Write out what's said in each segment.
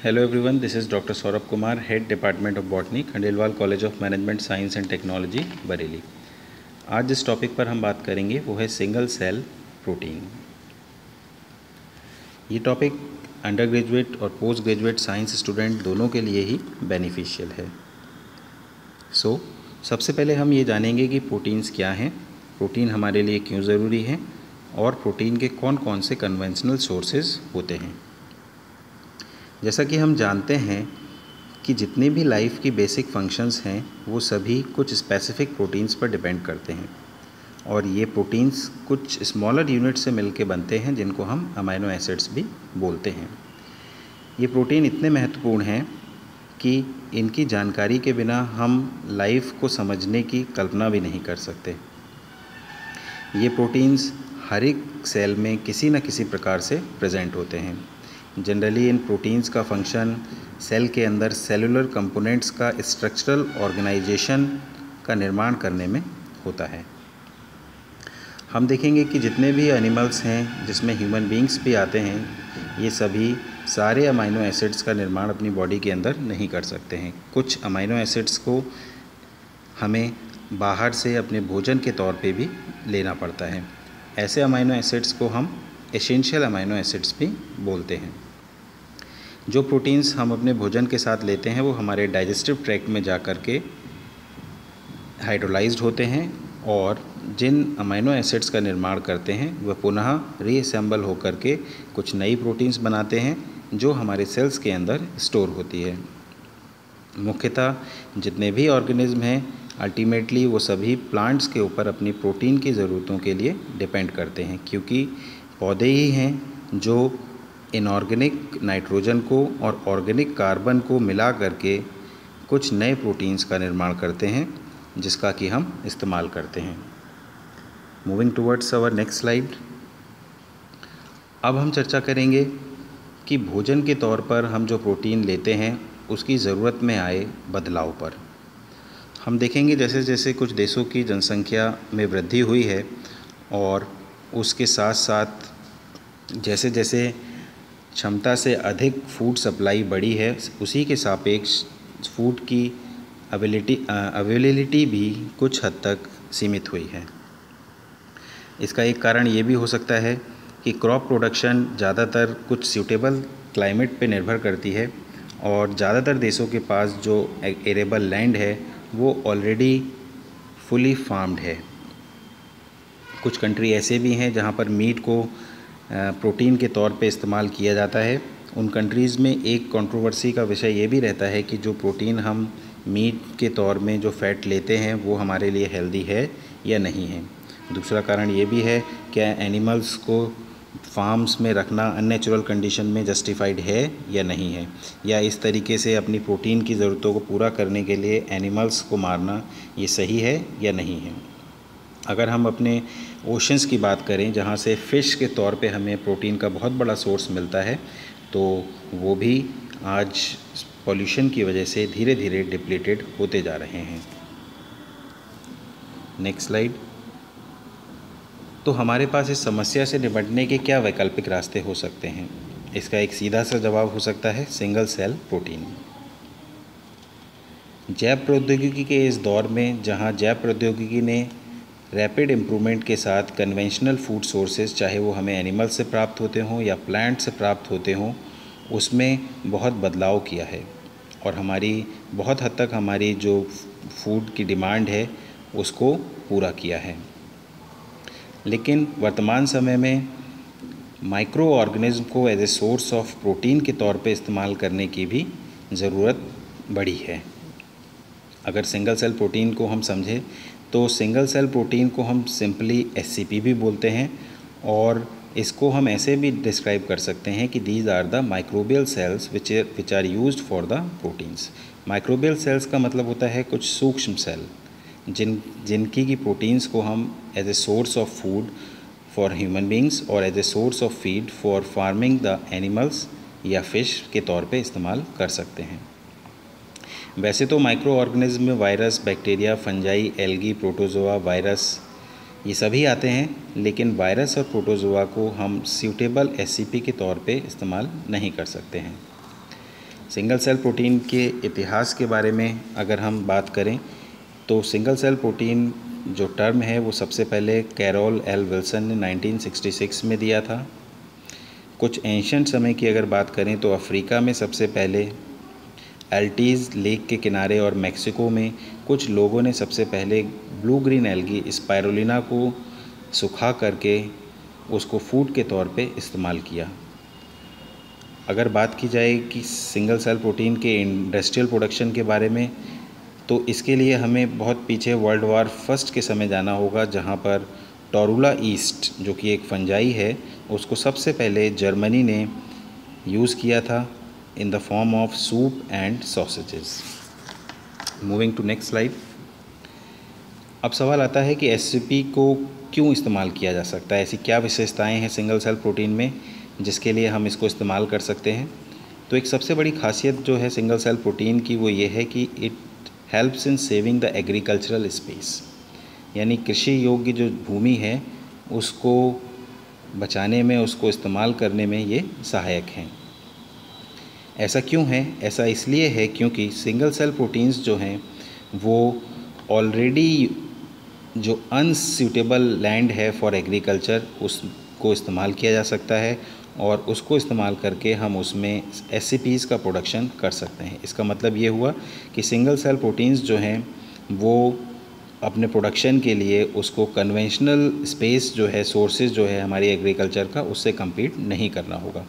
Hello everyone, this is Dr. Saurabh Kumar, Head Department of Botany, Khandelwal college of management science and technology, Bareilly. आज जिस topic पर हम बात करेंगे वो है सिंगल सेल प्रोटीन। ये टॉपिक अंडर ग्रेजुएट और पोस्ट ग्रेजुएट साइंस स्टूडेंट दोनों के लिए ही बेनिफिशियल है। सबसे पहले हम ये जानेंगे कि प्रोटीन्स क्या हैं, प्रोटीन हमारे लिए क्यों ज़रूरी है और प्रोटीन के कौन कौन से कन्वेंशनल सोर्सेज होते हैं। जैसा कि हम जानते हैं कि जितने भी लाइफ की बेसिक फंक्शंस हैं वो सभी कुछ स्पेसिफिक प्रोटीन्स पर डिपेंड करते हैं और ये प्रोटीन्स कुछ स्मॉलर यूनिट से मिलके बनते हैं जिनको हम अमाइनो एसिड्स भी बोलते हैं। ये प्रोटीन इतने महत्वपूर्ण हैं कि इनकी जानकारी के बिना हम लाइफ को समझने की कल्पना भी नहीं कर सकते। ये प्रोटीन्स हर एक सेल में किसी न किसी प्रकार से प्रेजेंट होते हैं। जनरली इन प्रोटीन्स का फंक्शन सेल के अंदर सेलुलर कंपोनेंट्स का स्ट्रक्चरल ऑर्गेनाइजेशन का निर्माण करने में होता है। हम देखेंगे कि जितने भी एनिमल्स हैं जिसमें ह्यूमन बींग्स भी आते हैं, ये सभी सारे अमाइनो एसिड्स का निर्माण अपनी बॉडी के अंदर नहीं कर सकते हैं। कुछ अमाइनो एसिड्स को हमें बाहर से अपने भोजन के तौर पे भी लेना पड़ता है। ऐसे अमाइनो एसिड्स को हम एसेंशियल अमाइनो एसिड्स भी बोलते हैं। जो प्रोटीन्स हम अपने भोजन के साथ लेते हैं वो हमारे डाइजेस्टिव ट्रैक्ट में जा कर के हाइड्रोलाइज्ड होते हैं और जिन अमाइनो एसिड्स का निर्माण करते हैं वह पुनः रीअसेंबल होकर के कुछ नई प्रोटीन्स बनाते हैं जो हमारे सेल्स के अंदर स्टोर होती है। मुख्यतः जितने भी ऑर्गेनिज्म हैं अल्टीमेटली वो सभी प्लांट्स के ऊपर अपनी प्रोटीन की ज़रूरतों के लिए डिपेंड करते हैं, क्योंकि पौधे ही हैं जो इनऑर्गेनिक नाइट्रोजन को और ऑर्गेनिक कार्बन को मिला करके कुछ नए प्रोटीन्स का निर्माण करते हैं जिसका कि हम इस्तेमाल करते हैं। Moving towards our next slide. अब हम चर्चा करेंगे कि भोजन के तौर पर हम जो प्रोटीन लेते हैं उसकी ज़रूरत में आए बदलाव पर। हम देखेंगे जैसे जैसे कुछ देशों की जनसंख्या में वृद्धि हुई है और उसके साथ साथ जैसे जैसे क्षमता से अधिक फूड सप्लाई बढ़ी है, उसी के सापेक्ष फूड की अवेलेबिलिटी भी कुछ हद तक सीमित हुई है। इसका एक कारण ये भी हो सकता है कि क्रॉप प्रोडक्शन ज़्यादातर कुछ सूटेबल क्लाइमेट पे निर्भर करती है और ज़्यादातर देशों के पास जो एरेबल लैंड है वो ऑलरेडी फुली फार्म्ड है। कुछ कंट्री ऐसे भी हैं जहाँ पर मीट को प्रोटीन के तौर पे इस्तेमाल किया जाता है। उन कंट्रीज़ में एक कंट्रोवर्सी का विषय ये भी रहता है कि जो प्रोटीन हम मीट के तौर में जो फ़ैट लेते हैं वो हमारे लिए हेल्दी है या नहीं है। दूसरा कारण ये भी है क्या एनिमल्स को फार्म्स में रखना अननेचुरल कंडीशन में जस्टिफाइड है या नहीं है, या इस तरीके से अपनी प्रोटीन की ज़रूरतों को पूरा करने के लिए एनिमल्स को मारना ये सही है या नहीं है। अगर हम अपने ओशंस की बात करें जहाँ से फ़िश के तौर पे हमें प्रोटीन का बहुत बड़ा सोर्स मिलता है, तो वो भी आज पॉल्यूशन की वजह से धीरे धीरे डिप्लीटेड होते जा रहे हैं। Next slide. तो हमारे पास इस समस्या से निपटने के क्या वैकल्पिक रास्ते हो सकते हैं? इसका एक सीधा सा जवाब हो सकता है सिंगल सेल प्रोटीन। जैव प्रौद्योगिकी के इस दौर में जहाँ जैव प्रौद्योगिकी ने रैपिड इम्प्रूवमेंट के साथ कन्वेंशनल फूड सोर्सेज, चाहे वो हमें एनिमल से प्राप्त होते हों या प्लांट से प्राप्त होते हों, उसमें बहुत बदलाव किया है और हमारी बहुत हद तक हमारी जो फूड की डिमांड है उसको पूरा किया है। लेकिन वर्तमान समय में माइक्रो ऑर्गेनिज्म को as a source of protein के तौर पे इस्तेमाल करने की भी ज़रूरत बढ़ी है। अगर सिंगल सेल प्रोटीन को हम समझें तो सिंगल सेल प्रोटीन को हम सिंपली SCP भी बोलते हैं और इसको हम ऐसे भी डिस्क्राइब कर सकते हैं कि these are the microbial cells which are used for the proteins. Microbial cells का मतलब होता है कुछ सूक्ष्म सेल जिनकी की प्रोटीन्स को हम as a source of food for human beings और as a source of feed for farming the animals या फिश के तौर पे इस्तेमाल कर सकते हैं। वैसे तो माइक्रो ऑर्गेनिज्म में virus, bacteria, fungi, algae, protozoa, virus ये सभी आते हैं, लेकिन वायरस और प्रोटोजोआ को हम सूटेबल SCP के तौर पे इस्तेमाल नहीं कर सकते हैं। सिंगल सेल प्रोटीन के इतिहास के बारे में अगर हम बात करें तो सिंगल सेल प्रोटीन जो टर्म है वो सबसे पहले कैरोल एल विल्सन ने 1966 में दिया था। कुछ एंशिएंट समय की अगर बात करें तो अफ्रीका में सबसे पहले एल्टीज़ लेक के किनारे और मेक्सिको में कुछ लोगों ने सबसे पहले ब्लू ग्रीन एल्गी स्पाइरुलिना को सुखा करके उसको फूड के तौर पे इस्तेमाल किया। अगर बात की जाए कि सिंगल सेल प्रोटीन के इंडस्ट्रियल प्रोडक्शन के बारे में तो इसके लिए हमें बहुत पीछे वर्ल्ड वार फर्स्ट के समय जाना होगा, जहां पर टोरुला ईस्ट जो कि एक फंजाई है उसको सबसे पहले जर्मनी ने यूज़ किया था in the form of soup and sausages. Moving to next slide. अब सवाल आता है कि एससीपी को क्यों इस्तेमाल किया जा सकता है, ऐसी क्या विशेषताएं हैं सिंगल सेल प्रोटीन में जिसके लिए हम इसको इस्तेमाल कर सकते हैं। तो एक सबसे बड़ी खासियत जो है सिंगल सेल प्रोटीन की वो ये है कि it helps in saving the agricultural space, यानी कृषि योग्य जो भूमि है उसको बचाने में, उसको इस्तेमाल करने में ये सहायक हैं। ऐसा क्यों है? ऐसा इसलिए है क्योंकि सिंगल सेल प्रोटीन्स जो हैं वो ऑलरेडी जो अनसूटेबल लैंड है फॉर एग्रीकल्चर उसको इस्तेमाल किया जा सकता है और उसको इस्तेमाल करके हम उसमें एससीपीज़ का प्रोडक्शन कर सकते हैं। इसका मतलब ये हुआ कि सिंगल सेल प्रोटीन्स जो हैं वो अपने प्रोडक्शन के लिए उसको कन्वेंशनल स्पेस जो है, सोर्सेज जो है हमारी एग्रीकल्चर का, उससे कम्पीट नहीं करना होगा।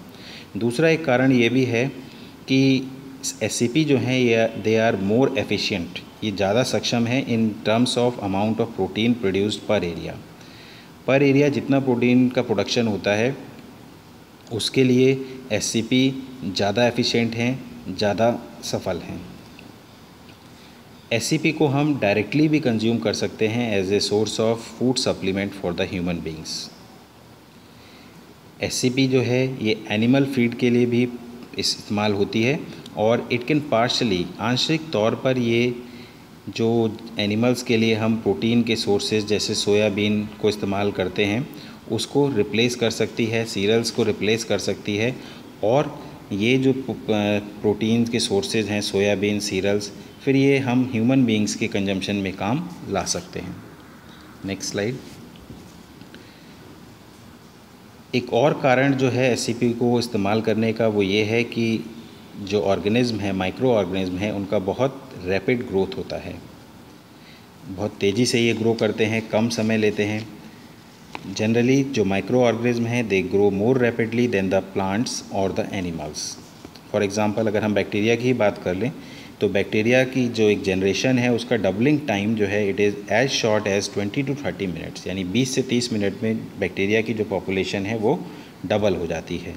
दूसरा एक कारण ये भी है कि एससीपी जो हैं ये दे आर मोर एफिशिएंट, ये ज़्यादा सक्षम है in terms of amount of protein produced पर एरिया। जितना प्रोटीन का प्रोडक्शन होता है उसके लिए एससीपी ज़्यादा एफिशिएंट हैं, ज़्यादा सफल हैं। एससीपी को हम डायरेक्टली भी कंज्यूम कर सकते हैं as a source of food supplement for the human beings. SCP जो है ये एनिमल फीड के लिए भी इस्तेमाल होती है और इट कैन पार्शली, आंशिक तौर पर ये जो एनिमल्स के लिए हम प्रोटीन के सोर्सेज जैसे सोयाबीन को इस्तेमाल करते हैं उसको रिप्लेस कर सकती है, सीरियल्स को रिप्लेस कर सकती है। और ये जो प्रोटीन के सोर्सेज हैं सोयाबीन, सीरियल्स, फिर ये हम ह्यूमन बीइंग्स के कंजम्पशन में काम ला सकते हैं। Next slide. एक और कारण जो है एससीपी को इस्तेमाल करने का वो ये है कि जो ऑर्गेनिज्म है, माइक्रो ऑर्गेनिज्म है, उनका बहुत रैपिड ग्रोथ होता है, बहुत तेज़ी से ये ग्रो करते हैं, कम समय लेते हैं। जनरली जो माइक्रो ऑर्गेनिज्म हैं they grow more rapidly than the plants और द एनिमल्स। फॉर एग्जांपल अगर हम बैक्टीरिया की ही बात कर लें तो बैक्टीरिया की जो एक जनरेशन है उसका डबलिंग टाइम जो है it is as short as 20 to 30 minutes, यानी 20 से 30 मिनट में बैक्टीरिया की जो पॉपुलेशन है वो डबल हो जाती है।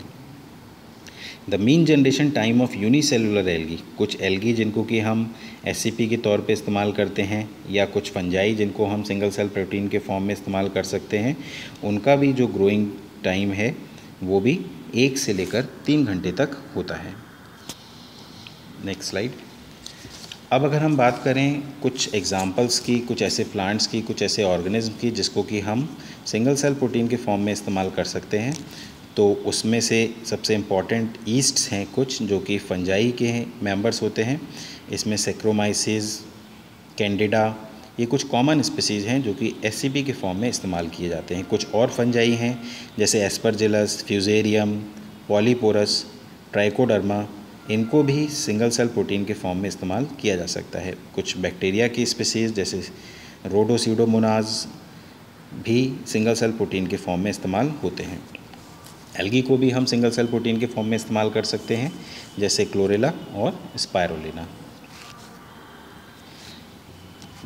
The mean generation time of unicellular algae, कुछ एल्गी जिनको कि हम एससीपी के तौर पे इस्तेमाल करते हैं या कुछ फंजाई जिनको हम सिंगल सेल प्रोटीन के फॉर्म में इस्तेमाल कर सकते हैं, उनका भी जो ग्रोइंग टाइम है वो भी 1 से लेकर 3 घंटे तक होता है। Next slide. अब अगर हम बात करें कुछ एग्जांपल्स की, कुछ ऐसे प्लांट्स की, कुछ ऐसे ऑर्गेनिज्म की जिसको कि हम सिंगल सेल प्रोटीन के फॉर्म में इस्तेमाल कर सकते हैं, तो उसमें से सबसे इम्पॉर्टेंट ईस्ट्स हैं कुछ जो कि फंजाई के मेंबर्स होते हैं। इसमें सेक्रोमाइसिस, कैंडिडा, ये कुछ कॉमन स्पीसीज़ हैं जो कि एससीपी के फॉर्म में इस्तेमाल किए जाते हैं। कुछ और फंजाई हैं जैसे एस्परजिलस, फ्यूजेरियम, पॉलीपोरस, ट्राइकोडर्मा, इनको भी सिंगल सेल प्रोटीन के फॉर्म में इस्तेमाल किया जा सकता है। कुछ बैक्टीरिया की स्पीसीज़ जैसे रोडोसीडोमोनाज भी सिंगल सेल प्रोटीन के फॉर्म में इस्तेमाल होते हैं। एल्गी को भी हम सिंगल सेल प्रोटीन के फॉर्म में इस्तेमाल कर सकते हैं जैसे क्लोरेला और Spirulina.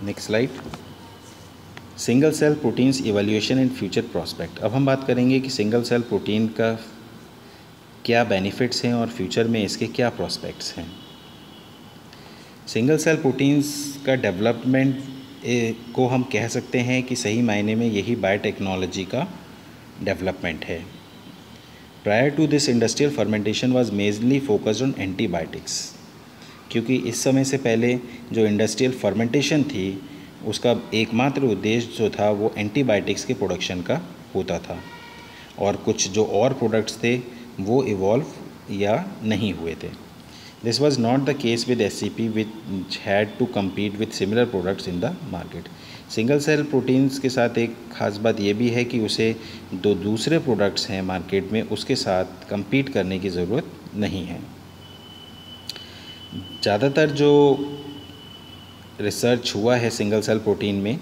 Next slide. Single cell proteins evaluation and future prospect. अब हम बात करेंगे कि सिंगल सेल प्रोटीन का क्या बेनिफिट्स हैं और फ्यूचर में इसके क्या प्रोस्पेक्ट्स हैं। सिंगल सेल प्रोटीन्स का डेवलपमेंट को हम कह सकते हैं कि सही मायने में यही बायोटेक्नोलॉजी का डेवलपमेंट है। Prior to this industrial fermentation was majorly focused on antibiotics, क्योंकि इस समय से पहले जो इंडस्ट्रियल फर्मेंटेशन थी उसका एकमात्र उद्देश्य जो था वो एंटीबायोटिक्स के प्रोडक्शन का होता था और कुछ जो और प्रोडक्ट्स थे वो इवॉल्व या नहीं हुए थे। This was not the case with SCP, which had to compete with similar products in the market. Single cell proteins के साथ एक ख़ास बात ये भी है कि उसे दो दूसरे प्रोडक्ट्स हैं मार्केट में उसके साथ compete करने की ज़रूरत नहीं है। ज़्यादातर जो रिसर्च हुआ है सिंगल सेल प्रोटीन में,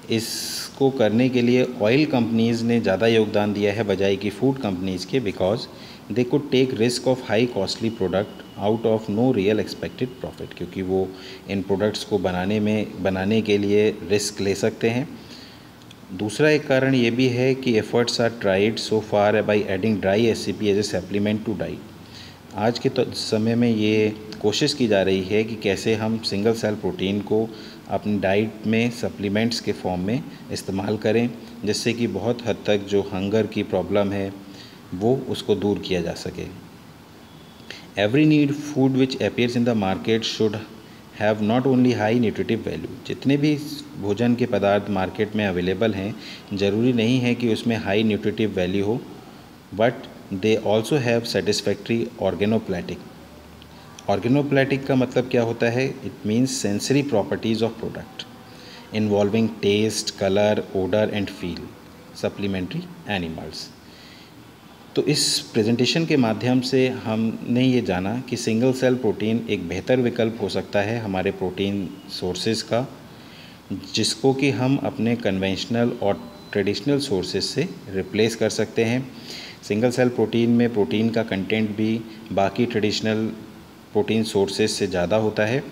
इसको करने के लिए ऑयल कंपनीज़ ने ज़्यादा योगदान दिया है बजाय कि फूड कंपनीज़ के, because they could take risk of high costly product out of no real expected profit, क्योंकि वो इन प्रोडक्ट्स को बनाने के लिए रिस्क ले सकते हैं। दूसरा एक कारण ये भी है कि efforts are tried so far by adding dry SCP as a supplement to diet. आज के समय में ये कोशिश की जा रही है कि कैसे हम सिंगल सेल प्रोटीन को अपनी डाइट में सप्लीमेंट्स के फॉर्म में इस्तेमाल करें, जिससे कि बहुत हद तक जो हंगर की प्रॉब्लम है वो उसको दूर किया जा सके। Every need food which appears in the market should have not only high nutritive value. जितने भी भोजन के पदार्थ मार्केट में अवेलेबल हैं, ज़रूरी नहीं है कि उसमें हाई न्यूट्रिटिव वैल्यू हो, but they also have satisfactory organoleptic. Organoleptic का मतलब क्या होता है? It means sensory properties of product involving taste, colour, odour and feel supplementary animals. तो इस प्रेजेंटेशन के माध्यम से हमने ये जाना कि सिंगल सेल प्रोटीन एक बेहतर विकल्प हो सकता है हमारे प्रोटीन सोर्सेज का, जिसको कि हम अपने कन्वेंशनल और ट्रेडिशनल सोर्सेज से रिप्लेस कर सकते हैं। सिंगल सेल प्रोटीन में प्रोटीन का कंटेंट भी बाकी ट्रेडिशनल प्रोटीन सोर्सेज से ज़्यादा होता है,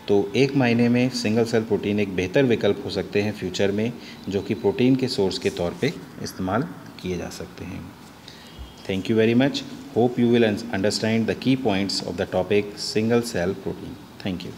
तो एक मायने में सिंगल सेल प्रोटीन एक बेहतर विकल्प हो सकते हैं फ्यूचर में, जो कि प्रोटीन के सोर्स के तौर पे इस्तेमाल किए जा सकते हैं। Thank you very much. Hope you will understand the key points of the topic single cell protein. Thank you.